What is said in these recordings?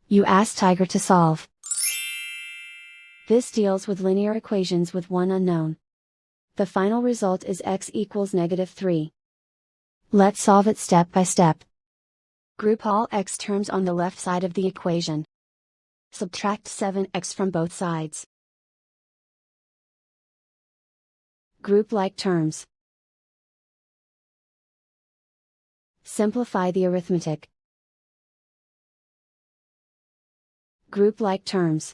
You ask Tiger to solve. This deals with linear equations with one unknown. The final result is x equals -3. Let's solve it step by step. Group all x terms on the left side of the equation. Subtract 7x from both sides. Group like terms. Simplify the arithmetic. Group like terms.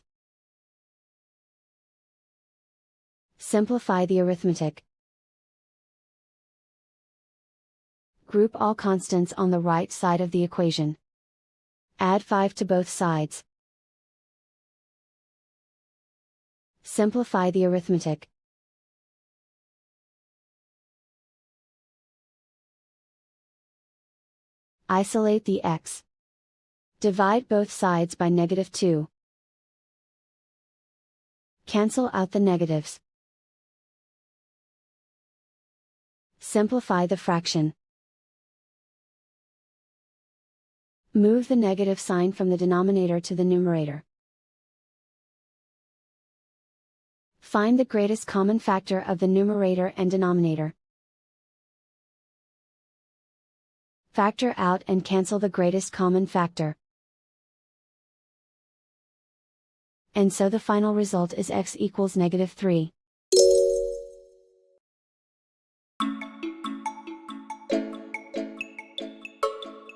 Simplify the arithmetic. Group all constants on the right side of the equation. Add 5 to both sides. Simplify the arithmetic. Isolate the x. Divide both sides by -2. Cancel out the negatives. Simplify the fraction. Move the negative sign from the denominator to the numerator. Find the greatest common factor of the numerator and denominator. Factor out and cancel the greatest common factor. And so the final result is x equals -3.